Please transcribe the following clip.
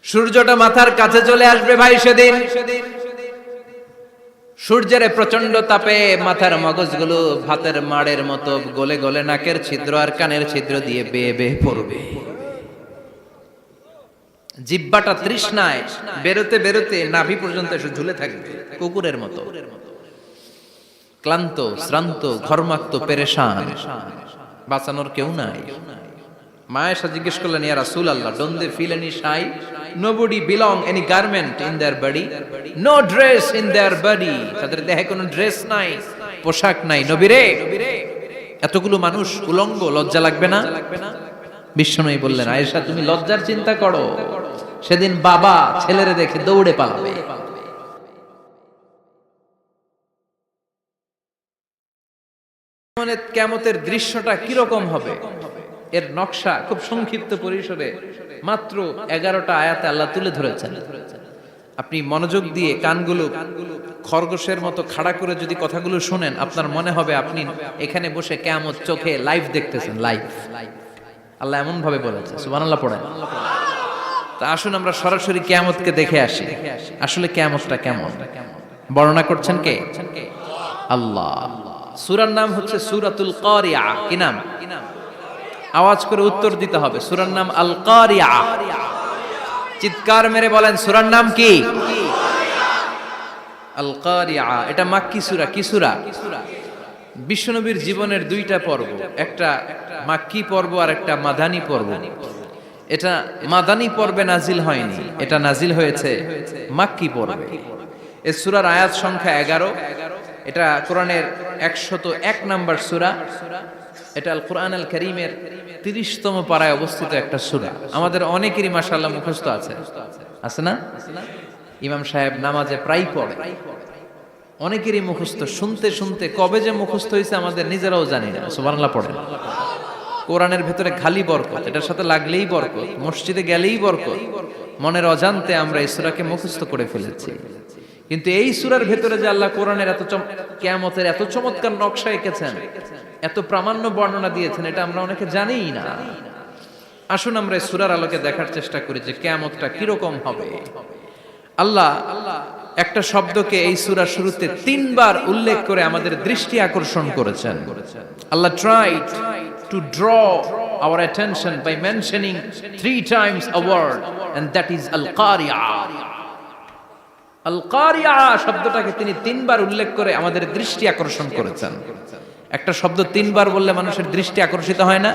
সূর্যটা মাথার কাছে চলে আসবে ভাই সেদিন। সূর্যের প্রচন্ড তাপে মাথার মগজগুলো ভাতের মাড়ের মতো গলে গলে নাকের ছিদ্র আর কানের ছিদ্র দিয়ে বেয়ে বেয়ে পড়বে। জিহ্বাটা তৃষ্ণায় বেরোতে বেরোতে নাভি পর্যন্ত এসে ঝুলে থাকবে কুকুরের মতো, ক্লান্ত শ্রান্ত ঘর্মাক্ত পেরেশান, বাঁচানোর কেউ নাই। মায়েশা জিজ্ঞেস করলেন, ইয়া রাসূলুল্লাহ, don't they feel any shy? Nobody belong any garment in their body, no dress in their body. তাদের দেহে কোনো ড্রেস নাই, পোশাক নাই। নবীরে, এতগুলো মানুষ উলঙ্গ, লজ্জা লাগবে না? বিশ্বনবী বললেন, আয়েশা তুমি লজ্জার চিন্তা করো, সেদিন বাবা ছেলেরে দেখে দৌড়ে পালাবে। কিয়ামতের দৃশ্যটা কিরকম হবে এর নকশা খুব সংক্ষিপ্ত পরিসরে মাত্র 11টা আয়াতে আল্লাহ তুলে ধরেছেন। আপনি মনোযোগ দিয়ে কানগুলো খরগোশের মতো খাড়া করে যদি কথাগুলো শুনেন, আপনার মনে হবে আপনি এখানে বসে কিয়ামত চোখে লাইভ দেখতেছেন। লাইভ আল্লাহ এমন ভাবে বলেছে, সুবহানাল্লাহ পড়েন। তা আসুন আমরা সরাসরি কিয়ামতকে দেখে আসি। আসলে কিয়ামতটা কেমন বর্ণনা করছেন কে? আল্লাহ। সূরার নাম হচ্ছে সূরাতুল কারিয়া। কি নাম? আওয়াজ করে উত্তর দিতে হবে। সূরার নাম আল কারিয়া। চিৎকার মেরে বলেন, সূরার নাম কি? আল কারিয়া। এটা মাক্কি সূরা। কি সূরা? বিশ্বনবীর জীবনের দুইটা পর্ব, একটা মাক্কি পর্ব আর একটা মাদানী পর্ব। এটা মাদানী পর্বে নাজিল হয়নি, এটা নাজিল হয়েছে মাক্কি পর্বে। এই সূরার আয়াত সংখ্যা 11। এটা কোরআনের 101 নম্বর সূরা। এটা আল কোরআন আল কারীমের 30তম পারায় অবস্থিত একটা সূরা। আমাদের অনেকেরই মাশাআল্লাহ মুখস্থ আছে, আছে না? ইমাম সাহেব নামাজে প্রায় পড়ে, অনেকেরই মুখস্থ। শুনতে শুনতে কবে যে মুখস্থ হয়েছে আমাদের নিজেরাও জানি না। সুবহানাল্লাহ পড়েন। কোরআনের ভেতরে খালি বরকত, এটার সাথে লাগলেই বরকত, মসজিদে গেলেই বরকত। মনের অজান্তে আমরা এই সূরাকে মুখস্থ করে ফেলেছি। কিন্তু এই সূরার ভেতরে যে আল্লাহ কোরআনের কিয়ামতের এত চমৎকার নকশা এঁকেছেন, এত প্রামাণ্য বর্ণনা দিয়েছেন, এটা আমরা অনেকে জানিই না। আসুন আমরা এই সূরার আলোকে দেখার চেষ্টা করি যে কিয়ামতটা কিরকম হবে। আল্লাহ একটা শব্দকে এই সূরার শুরুতে 3 বার উল্লেখ করে আমাদের দৃষ্টি আকর্ষণ করেছেন। আল্লাহ tried to draw our attention by mentioning 3 times a word, and that is al-qari'ah. আল-কারিয়া শব্দটাকে তিনি 3 বার উল্লেখ করে আমাদের দৃষ্টি আকর্ষণ করেছেন। একটা শব্দ 3 বার বললে মানুষের দৃষ্টি আকর্ষিত হয় না?